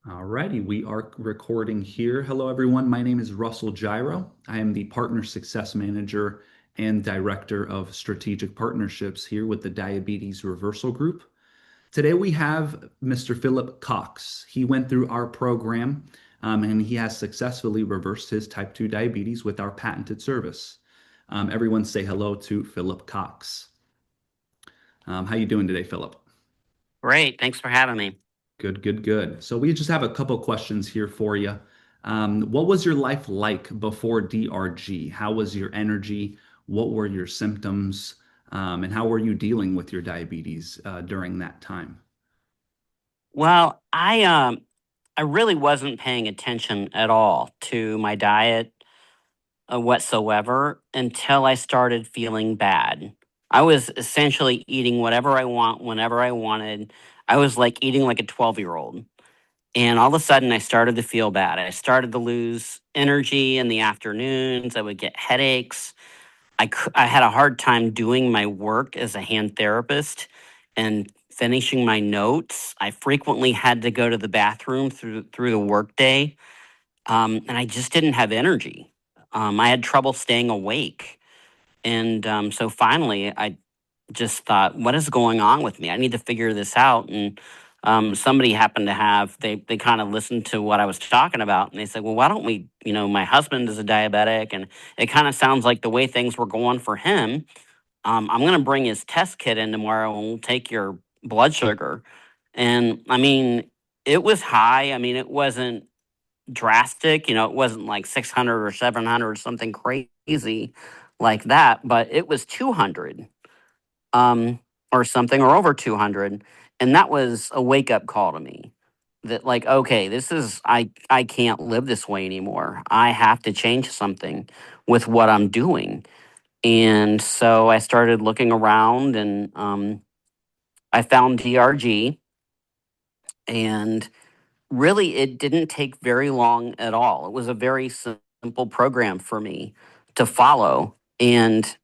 Alrighty, we are recording here. Hello, everyone. My name is Russell Gyro. I am the Partner Success Manager and Director of Strategic Partnerships here with the Diabetes Reversal Group. Today we have Mr. Philip Cox. He went through our program and he has successfully reversed his type 2 diabetes with our patented service. Everyone say hello to Philip Cox. How you doing today, Philip? Great. Thanks for having me. Good, good, good. So we just have a couple questions here for you. What was your life like before DRG? How was your energy? What were your symptoms? And how were you dealing with your diabetes during that time? Well, I really wasn't paying attention at all to my diet whatsoever until I started feeling bad. I was essentially eating whatever I want whenever I wanted. I was like eating like a 12-year-old. And all of a sudden I started to feel bad. I started to lose energy in the afternoons. I would get headaches. I had a hard time doing my work as a hand therapist and finishing my notes. I frequently had to go to the bathroom through the workday, and I just didn't have energy. I had trouble staying awake, and so finally, I just thought, "What is going on with me? I need to figure this out." And somebody happened to have they kind of listened to what I was talking about, and they said, "Well, why don't we? My husband is a diabetic, and it kind of sounds like the way things were going for him. I'm going to bring his test kit in tomorrow, and we'll take your blood sugar." And I mean, it was high. I mean, it wasn't drastic. It wasn't like 600 or 700 or something crazy like that, but it was 200 or something, or over 200. And that was a wake up call to me that, like, okay, I can't live this way anymore. I have to change something with what I'm doing. And so I started looking around, and I found DRG. And really, it didn't take very long at all. It was a very simple program for me to follow. And,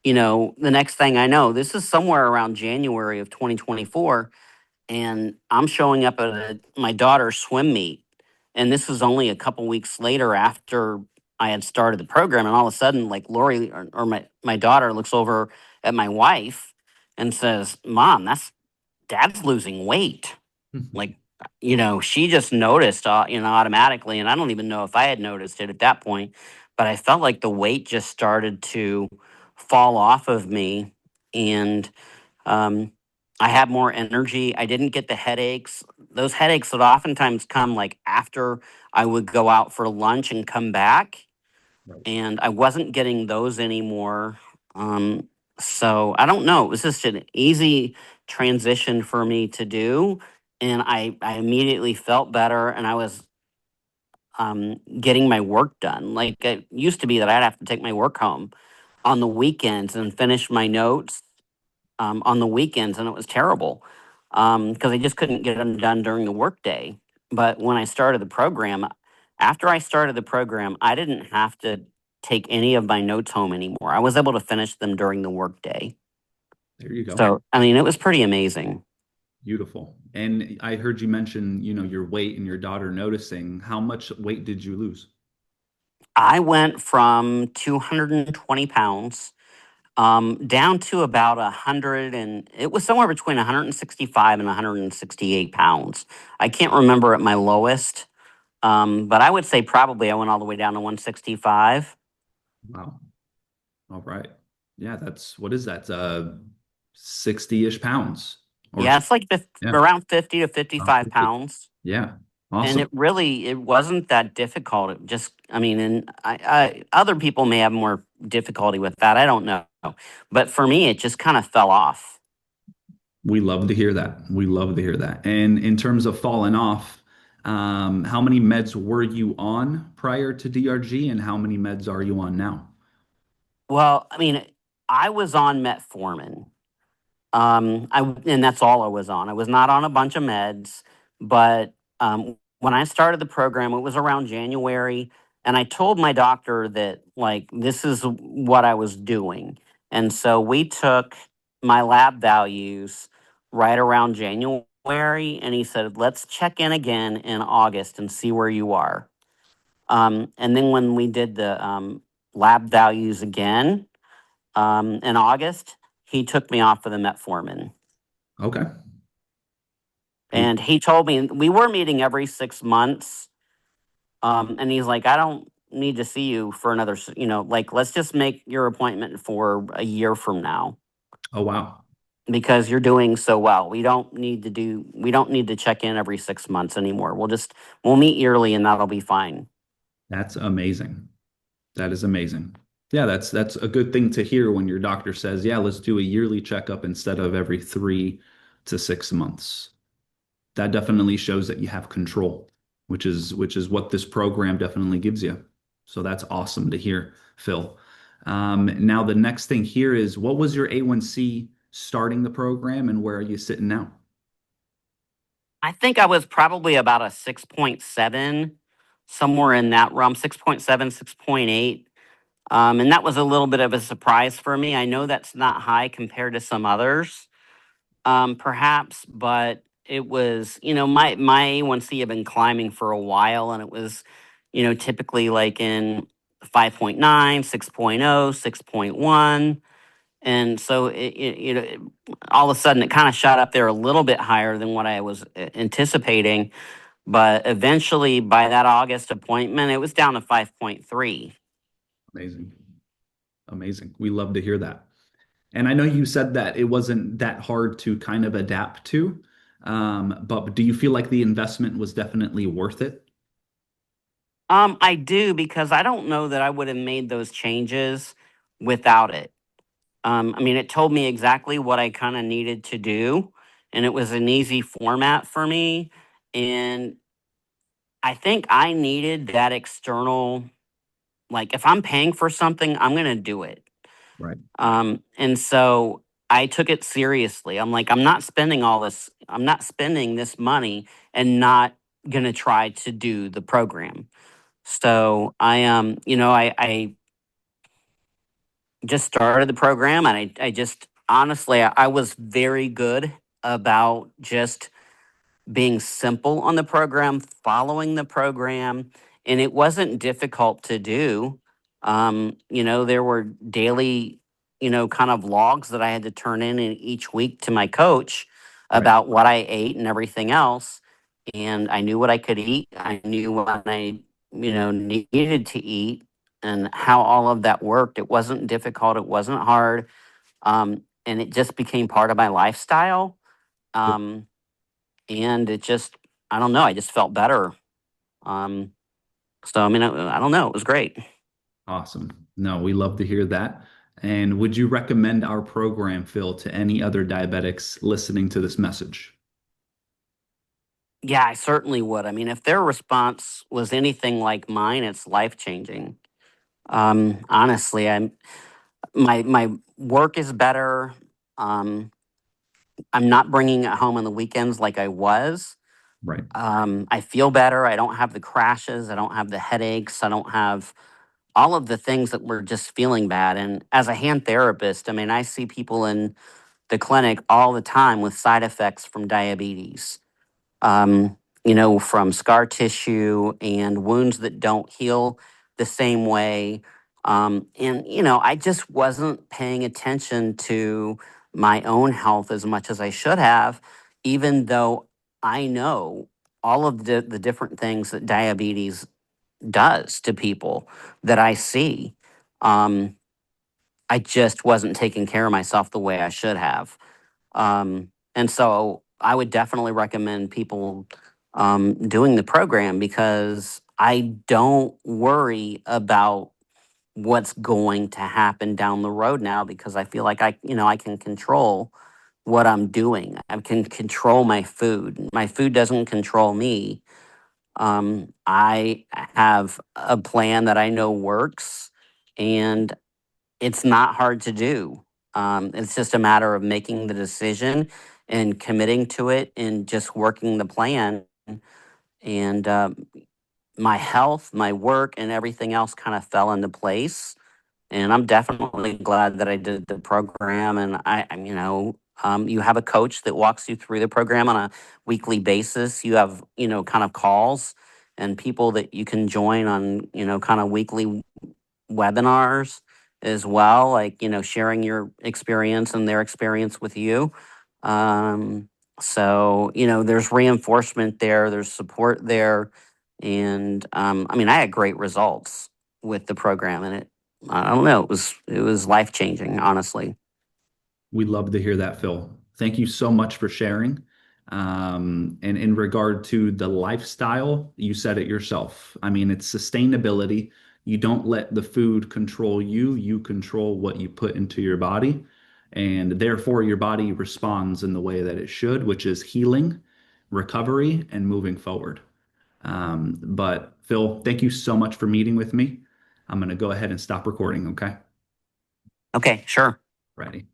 the next thing I know, this is somewhere around January of 2024, and I'm showing up at my daughter's swim meet. And this was only a couple weeks later after I had started the program. And all of a sudden, like Lori or my daughter looks over at my wife and says, "Mom, dad's losing weight." Like, she just noticed, automatically. And I don't even know if I had noticed it at that point, but I felt like the weight just started to fall off of me. And um, I had more energy. I didn't get the headaches. Those headaches would oftentimes come like after I would go out for lunch and come back, Right. and I wasn't getting those anymore. Um, so I don't know. It was just an easy transition for me to do, and I immediately felt better, and I was getting my work done. Like, it used to be that I'd have to take my work home on the weekends and finish my notes on the weekends, and it was terrible because I just couldn't get them done during the workday. But when I started the program, after I started the program, I didn't have to take any of my notes home anymore. I was able to finish them during the workday. There you go. So, I mean, it was pretty amazing. Beautiful. And I heard you mention, your weight and your daughter noticing. How much weight did you lose? I went from 220 pounds down to about 100, and it was somewhere between 165 and 168 pounds. I can't remember at my lowest. But I would say probably I went all the way down to 165. Wow. All right. Yeah, what is that? 60-ish pounds or Yeah, it's like yeah. around 50 to Around 55 50. pounds. Yeah. And Awesome. it wasn't that difficult. It just, I mean, and other people may have more difficulty with that. I don't know. But for me, it just kind of fell off. We love to hear that. We love to hear that. And in terms of falling off, how many meds were you on prior to DRG and how many meds are you on now? Well, I mean, I was on metformin. And that's all I was on. I was not on a bunch of meds, but when I started the program, it was around January, and I told my doctor that, like, this is what I was doing, and so we took my lab values right around January, January, and he said, let's check in again in August and see where you are. And then when we did the lab values again in August, he took me off of the metformin. Okay. Beautiful. And he told me we were meeting every 6 months. And he's like, I don't need to see you for another, like, let's just make your appointment for a year from now Oh, wow. because you're doing so well. We don't need to check in every 6 months anymore. We'll meet yearly and that'll be fine. That's amazing. That is amazing. Yeah, that's a good thing to hear when your doctor says, "Yeah, let's do a yearly checkup instead of every 3 to 6 months." That definitely shows that you have control, which is what this program definitely gives you. So that's awesome to hear, Phil. Now the next thing here is, what was your A1C starting the program, and where are you sitting now? I think I was probably about a 6.7, somewhere in that realm, 6.7, 6.8. And that was a little bit of a surprise for me. I know that's not high compared to some others, perhaps, but it was, my A1C had been climbing for a while, and it was, typically like in 5.9, 6.0, 6.1. And so all of a sudden it kind of shot up there a little bit higher than what I was anticipating. But eventually, by that August appointment, it was down to 5.3. Amazing. Amazing. We love to hear that. And I know you said that it wasn't that hard to kind of adapt to, but do you feel like the investment was definitely worth it? I do because I don't know that I would have made those changes without it. I mean, it told me exactly what I kind of needed to do, and it was an easy format for me. And I think I needed that external, like, if I'm paying for something, I'm going to do it. Right. And so I took it seriously. I'm like, I'm not spending this money and not going to try to do the program. So I just started the program, and I just honestly, I was very good about just being simple on the program, following the program, and it wasn't difficult to do. There were daily, kind of logs that I had to turn in each week to my coach Right. about what I ate and everything else. And I knew what I could eat. I knew what I, needed to eat and how all of that worked. It wasn't difficult. It wasn't hard. And it just became part of my lifestyle. Um, and it just, I don't know, I just felt better. Um, so I mean, I don't know, it was great. Awesome. No, we love to hear that. And would you recommend our program, Phil, to any other diabetics listening to this message? Yeah, I certainly would. I mean, if their response was anything like mine, it's life changing. Honestly, my work is better. Um, I'm not bringing it home on the weekends like I was. Right. I feel better. I don't have the crashes. I don't have the headaches. I don't have all of the things that were just feeling bad. And as a hand therapist, I mean, I see people in the clinic all the time with side effects from diabetes, from scar tissue and wounds that don't heal the same way. I just wasn't paying attention to my own health as much as I should have, even though I know all of the different things that diabetes does to people that I see. Um, I just wasn't taking care of myself the way I should have. And so I would definitely recommend people doing the program because I don't worry about what's going to happen down the road now because I feel like I can control what I'm doing. I can control my food. My food doesn't control me. I have a plan that I know works, and it's not hard to do. It's just a matter of making the decision and committing to it and just working the plan. And my health, my work, and everything else kind of fell into place. And I'm definitely glad that I did the program. And You have a coach that walks you through the program on a weekly basis. You have, kind of calls and people that you can join on, kind of weekly webinars as well, like, sharing your experience and their experience with you. Um, so, there's reinforcement there, there's support there. And I mean, I had great results with the program, and I don't know, it was life changing, honestly. We love to hear that, Phil. Thank you so much for sharing. And in regard to the lifestyle, you said it yourself. I mean, it's sustainability. You don't let the food control you, you control what you put into your body. And therefore, your body responds in the way that it should, which is healing, recovery, and moving forward. But Phil, thank you so much for meeting with me. I'm going to go ahead and stop recording, okay? Okay, sure. Ready.